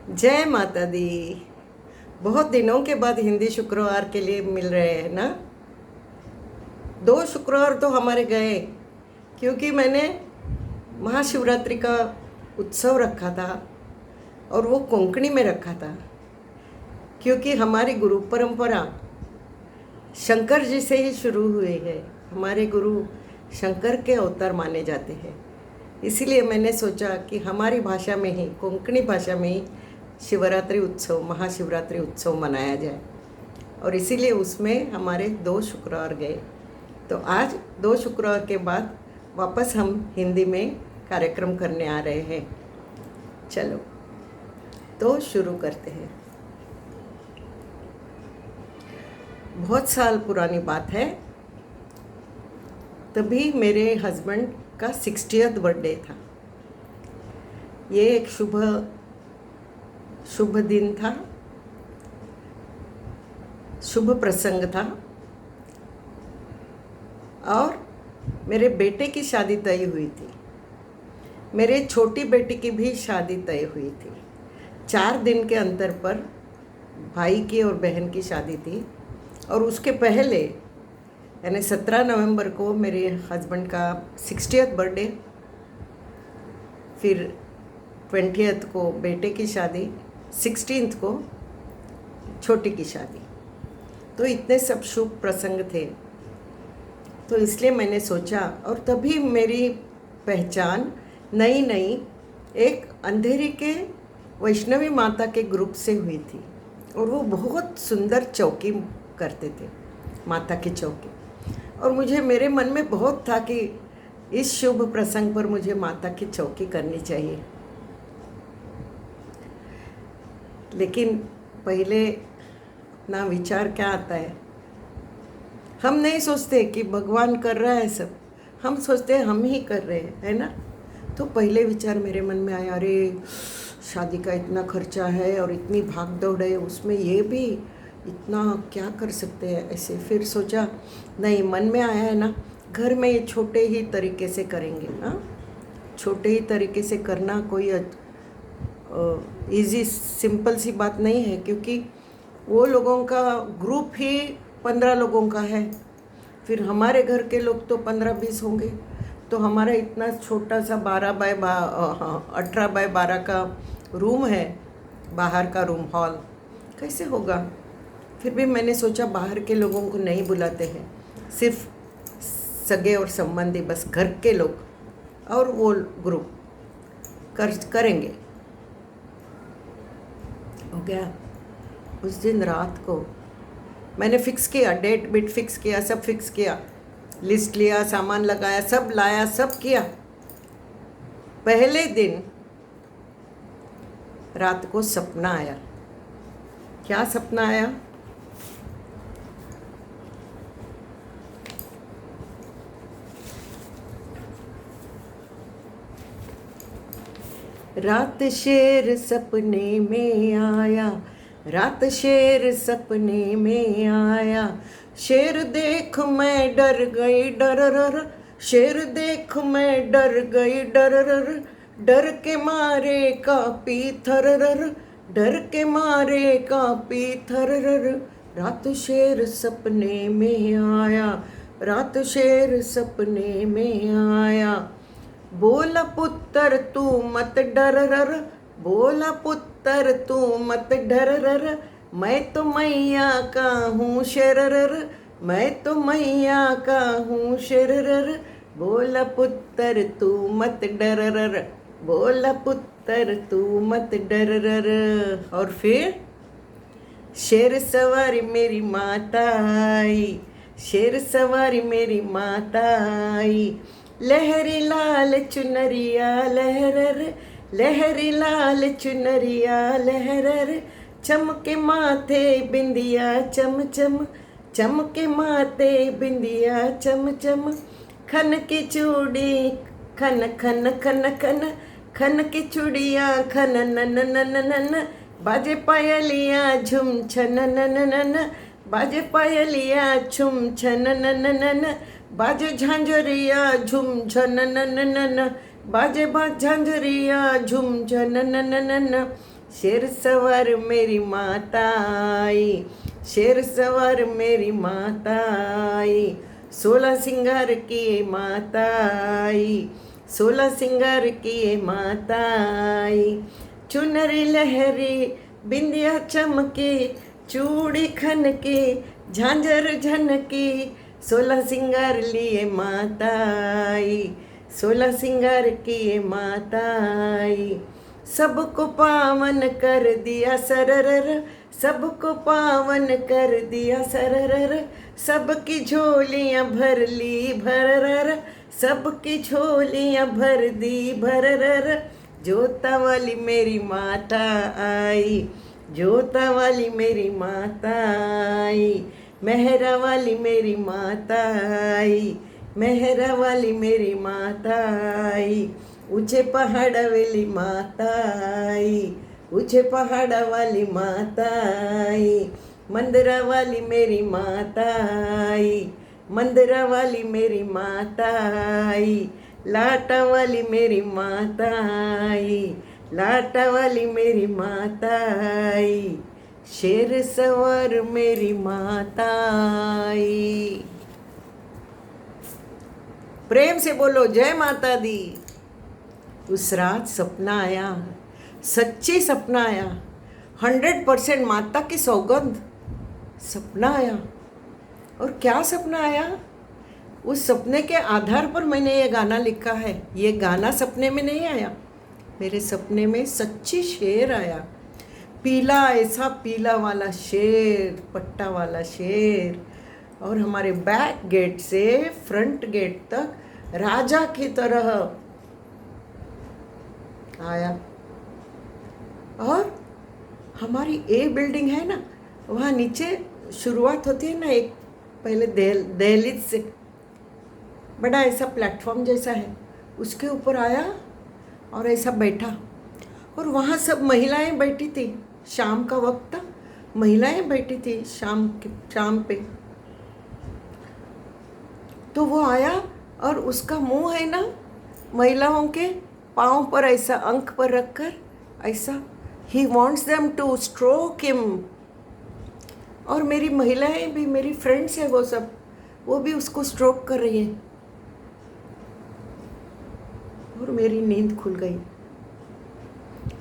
जय माता दी। बहुत दिनों के बाद हिंदी शुक्रवार के लिए मिल रहे हैं ना। 2 शुक्रवार तो हमारे गए, क्योंकि मैंने महाशिवरात्रि का उत्सव रखा था और वो कोंकणी में रखा था, क्योंकि हमारी गुरु परंपरा शंकर जी से ही शुरू हुई है। हमारे गुरु शंकर के अवतार माने जाते हैं। इसीलिए मैंने सोचा कि हमारी भाषा में ही, कोंकणी भाषा में ही शिवरात्रि उत्सव, महाशिवरात्रि उत्सव मनाया जाए, और इसीलिए उसमें हमारे 2 शुक्रवार गए। तो आज 2 शुक्रवार के बाद वापस हम हिंदी में कार्यक्रम करने आ रहे हैं। चलो तो शुरू करते हैं। बहुत साल पुरानी बात है, तभी मेरे हस्बैंड का 60th बर्थडे था। ये एक शुभ दिन था, शुभ प्रसंग था, और मेरे बेटे की शादी तय हुई थी। मेरे छोटी बेटी की भी शादी तय हुई थी। 4 दिन के अंतर पर भाई की और बहन की शादी थी, और उसके पहले यानी 17 नवंबर को मेरे हस्बैंड का 60th बर्थडे, फिर 20th को बेटे की शादी, 16th को छोटी की शादी। तो इतने सब शुभ प्रसंग थे, तो इसलिए मैंने सोचा, और तभी मेरी पहचान नई एक अंधेरी के वैष्णवी माता के ग्रुप से हुई थी, और वो बहुत सुंदर चौकी करते थे, माता की चौकी। और मेरे मन में बहुत था कि इस शुभ प्रसंग पर मुझे माता की चौकी करनी चाहिए। लेकिन पहले ना विचार क्या आता है, हम नहीं सोचते कि भगवान कर रहा है सब, हम सोचते हैं हम ही कर रहे हैं, है ना। तो पहले विचार मेरे मन में आया, अरे शादी का इतना खर्चा है और इतनी भाग दौड़ है, उसमें ये भी इतना क्या कर सकते हैं ऐसे। फिर सोचा नहीं, मन में आया है ना, घर में ये छोटे ही तरीके से करेंगे ना। छोटे ही तरीके से करना कोई इजी सिंपल सी बात नहीं है, क्योंकि वो लोगों का ग्रुप ही 15 लोगों का है, फिर हमारे घर के लोग तो 15-20 होंगे। तो हमारा इतना छोटा सा 18 बाय 12 का रूम है, बाहर का रूम हॉल, कैसे होगा। फिर भी मैंने सोचा बाहर के लोगों को नहीं बुलाते हैं, सिर्फ सगे और संबंधी, बस घर के लोग और वो ग्रुप करेंगे। हो गया। उस दिन रात को मैंने फिक्स किया, डेट बिट फिक्स किया, सब फिक्स किया, लिस्ट लिया, सामान लगाया, सब लाया, सब किया। पहले दिन रात को सपना आया। क्या सपना आया? रात शेर सपने में आया, रात शेर सपने में आया, शेर देख मैं डर गई डरर, शेर देख मैं डर गई डरर, डर के मारे कांपी थरर, डर के मारे कांपी थरर। रात शेर सपने में आया, रात शेर सपने में आया, बोला पुत्र तू मत डरर, बोला पुत्र तू मत डरर, मैं तो मैया का हूँ शरर, मैं तो मैया का हूँ शरर, बोला पुत्र तू मत डरर, बोला पुत्र तू मत डरर। और फिर शेर सवारी मेरी माता आई, शेर सवारी मेरी माता आई, लहरी लाल चुनरिया लहरर, लहरी लाल चुनरिया लहरर, चमके माथे बिंदिया चम चम, चमके माथे बिंदिया चम चम, खन की चूड़ी खन खन खन खन, खन की चूड़िया खन नन नन नन, बाजे पायलिया झुम छन नन नन, बाजे पायलिया झुम छन नन नन, बाजे झांझरिया झुम झन नन नन, बाजे झांझरिया झुम झन नन नन, शेर सवार मेरी माता आई, शेर सवार मेरी माता आई, 16 सिंगार किए माता आई, 16 सिंगार किए माता आई। चुनरी लहरी बिंदिया चमकी, चूड़ी खनकी, झांझर झनकी, 16 सिंगार लिए माता आई, 16 सिंगार किए माता आई। सबको पावन कर दिया सररर, सबको पावन कर दिया सररर, सबकी झोलियां भर ली भररर, सबकी झोलियां भर दी भररर। जोता वाली मेरी माता आई, जोता वाली मेरी माता आई, मेहरा वाली मेरी माता आई, मेहरा वाली मेरी माता आई। ऊंचे पहाड़ वाली माता आई, ऊंचे पहाड़ वाली माता आई, मंदिरा वाली मेरी माता आई, मंदिरा वाली मेरी माता आई, लाटा वाली मेरी माता आई, लाटा वाली मेरी माता आई, शेर सवार मेरी माता आई। प्रेम से बोलो जय माता दी। उस रात सपना आया, सच्ची सपना आया, 100% माता की सौगंध सपना आया। और क्या सपना आया, उस सपने के आधार पर मैंने ये गाना लिखा है। ये गाना सपने में नहीं आया, मेरे सपने में सच्ची शेर आया। पीला, ऐसा पीला वाला शेर, पट्टा वाला शेर, और हमारे बैक गेट से फ्रंट गेट तक राजा की तरह आया। और हमारी ए बिल्डिंग है ना, वहाँ नीचे शुरुआत होती है ना, एक पहले दहलीज से बड़ा ऐसा प्लेटफॉर्म जैसा है, उसके ऊपर आया और ऐसा बैठा। और वहाँ सब महिलाएं बैठी थी, शाम का वक्त था, महिलाएं बैठी थी शाम पे। तो वो आया और उसका मुंह है ना महिलाओं के पाँव पर ऐसा अंक पर रखकर ऐसा, he wants them two stroke him. और मेरी महिलाएं भी, मेरी फ्रेंड्स हैं वो सब, वो भी उसको स्ट्रोक कर रही हैं। और मेरी नींद खुल गई,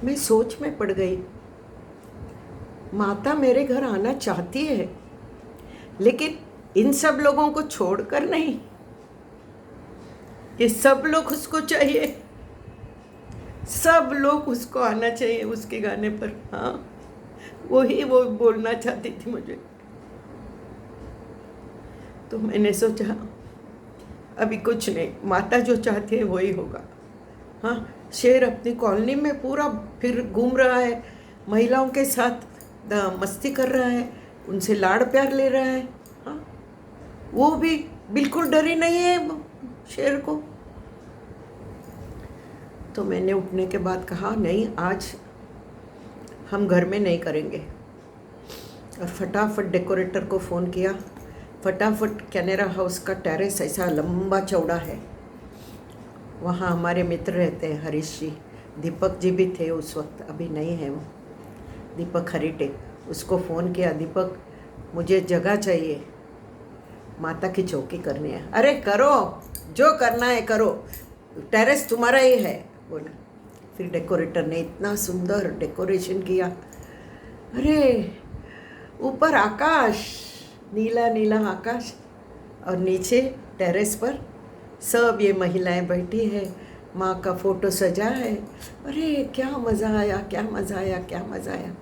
मैं सोच में पड़ गई। माता मेरे घर आना चाहती है, लेकिन इन सब लोगों को छोड़कर नहीं। ये सब लोग उसको चाहिए, सब लोग उसको आना चाहिए उसके गाने पर। हाँ, वही वो बोलना चाहती थी मुझे। तो मैंने सोचा अभी कुछ नहीं, माता जो चाहती है वही होगा। हाँ, शेर अपनी कॉलोनी में पूरा फिर घूम रहा है, महिलाओं के साथ मस्ती कर रहा है, उनसे लाड़ प्यार ले रहा है। हाँ, वो भी बिल्कुल डरी नहीं है शेर को। तो मैंने उठने के बाद कहा नहीं, आज हम घर में नहीं करेंगे। और फटाफट डेकोरेटर को फ़ोन किया, फटाफट कैनेरा हाउस का टेरेस ऐसा लंबा चौड़ा है, वहाँ हमारे मित्र रहते हैं, हरीश जी, दीपक जी भी थे उस वक्त, अभी नहीं है वो, दीपक हरीटे। उसको फ़ोन किया, दीपक मुझे जगह चाहिए, माता की चौकी करनी है। अरे करो, जो करना है करो, टेरेस तुम्हारा ही है बोला। फिर डेकोरेटर ने इतना सुंदर डेकोरेशन किया। अरे ऊपर आकाश, नीला नीला आकाश, और नीचे टेरेस पर सब ये महिलाएं बैठी है, माँ का फ़ोटो सजा है। अरे क्या मज़ा आया, क्या मज़ा आया, क्या मज़ा आया।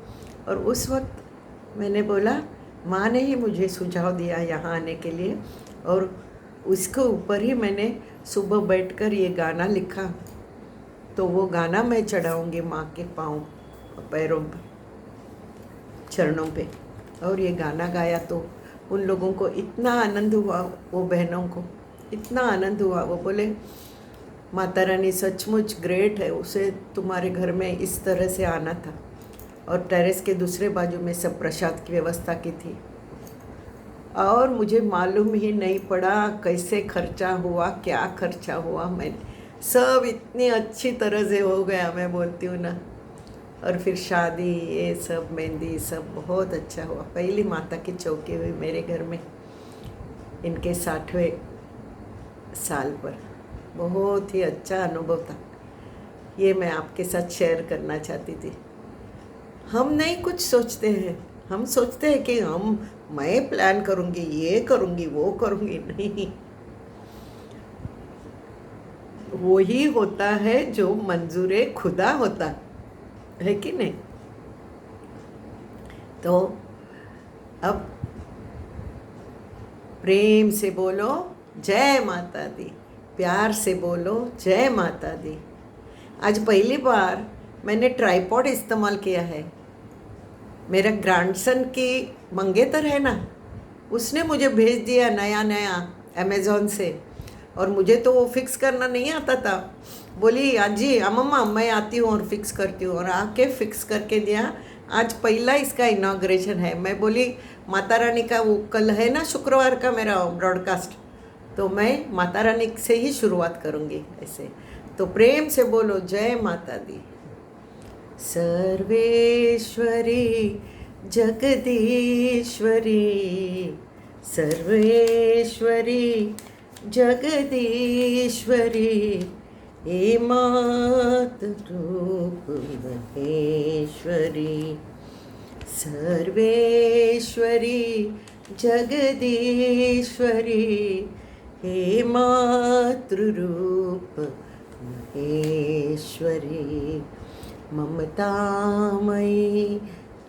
और उस वक्त मैंने बोला, माँ ने ही मुझे सुझाव दिया यहाँ आने के लिए, और उसके ऊपर ही मैंने सुबह बैठकर ये गाना लिखा। तो वो गाना मैं चढ़ाऊँगी माँ के पाँव, पैरों पर, चरणों पे। और ये गाना गाया तो उन लोगों को इतना आनंद हुआ, वो बहनों को इतना आनंद हुआ। वो बोले माता रानी सचमुच ग्रेट है, उसे तुम्हारे घर में इस तरह से आना था। और टेरेस के दूसरे बाजू में सब प्रसाद की व्यवस्था की थी। और मुझे मालूम ही नहीं पड़ा कैसे खर्चा हुआ, क्या खर्चा हुआ, मैं सब इतनी अच्छी तरह से हो गया। मैं बोलती हूँ ना, और फिर शादी, ये सब मेहंदी सब बहुत अच्छा हुआ। पहली माता की चौकी हुई मेरे घर में इनके 60वें साल पर। बहुत ही अच्छा अनुभव था, ये मैं आपके साथ शेयर करना चाहती थी। हम नहीं कुछ सोचते हैं, हम सोचते हैं कि मैं प्लान करूँगी, ये करूँगी, वो करूँगी। नहीं, वो ही होता है जो मंजूरे खुदा होता है कि नहीं। तो अब प्रेम से बोलो जय माता दी, प्यार से बोलो जय माता दी। आज पहली बार मैंने ट्राइपॉड इस्तेमाल किया है। मेरा ग्रैंडसन की मंगेतर है ना, उसने मुझे भेज दिया नया नया अमेज़ॉन से, और मुझे तो वो फिक्स करना नहीं आता था। बोली आजी अम्मा मैं आती हूँ और फिक्स करती हूँ, और आके फिक्स करके दिया। आज पहला इसका इनाग्रेशन है। मैं बोली माता रानी का वो कल है ना शुक्रवार का मेरा ब्रॉडकास्ट, तो मैं माता रानी से ही शुरुआत करूँगी ऐसे। तो प्रेम से बोलो जय माता दी। सर्वेश्वरी जगदीश्वरी, सर्वेश्वरी जगदीश्वरी, हे मातरूप महेश्वरी। सर्वेश्वरी जगदीश्वरी, हे मातृरूप महेश्वरी। ममतामयी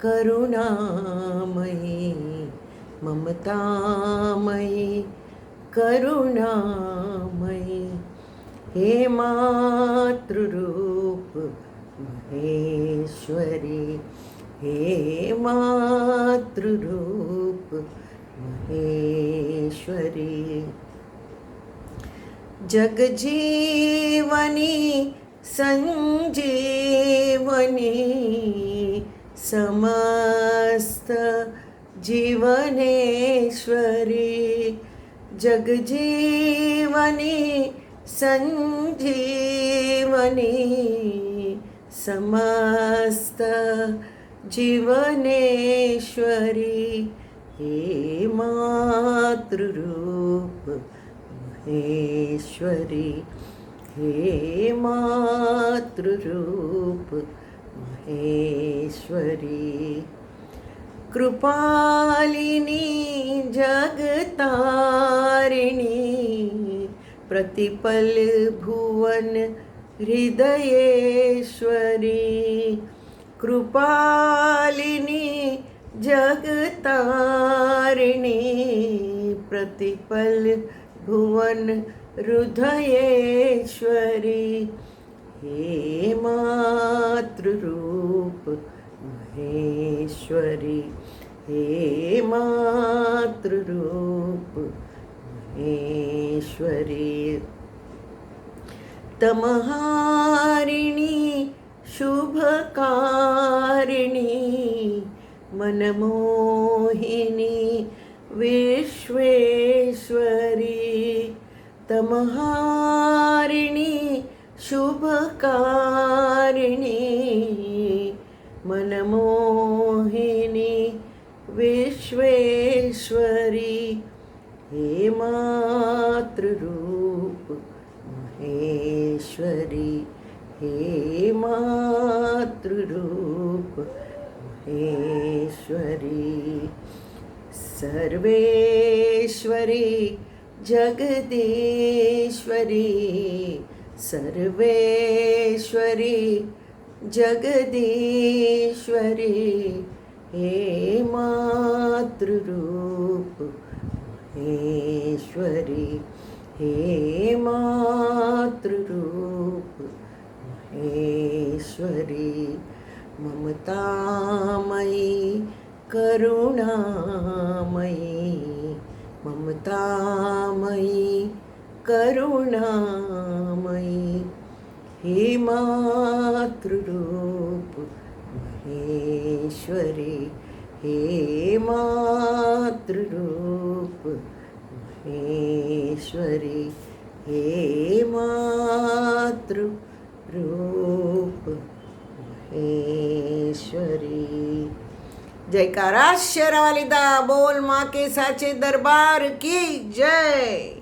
करुणामयी, ममतामयी करुणामयी, हे मातृरूप महेश्वरी, हे मातृरूप महेश्वरी। जगजीवनी संजीवनी, समस्त जीवनेश्वरी। जगजीवनी संजीवनी, समस्त जीवनेश्वरी, हे मातृरूप महेश्वरी, हे मातृरूप महेश्वरी। कृपालिनी जगतारिणी, प्रतिपल भुवन हृदयेश्वरी। कृपालिनी जगतारिणी, प्रतिपल भुवन हृदयेश्वरी, हे मातृरूप महेश्वरी, हे मातृरूप महेश्वरी। तमहारिणी शुभकारिणी, मनमोहिनी विश्वेश्वरी। तमहारिणी शुभकारिणी, मनमोहिनी विश्वेश्वरी, हे मातृरूप महेश्वरी, हे मातृरूप महेश्वरी। सर्वेश्वरी जगदीश्वरी, सर्वेश्वरी जगदीश्वरी, हे मातृरूप महेश्वरी, हे मातृरूप महेश्वरी। ममतामयी करुणामयी, ममतामयी करुणामयी, हे मातृरूप महेश्वरी, हे मातृरूप महेश्वरी, हे मातृरूप जयकारा शेरावाली दा बोल माँ के साचे दरबार की जय।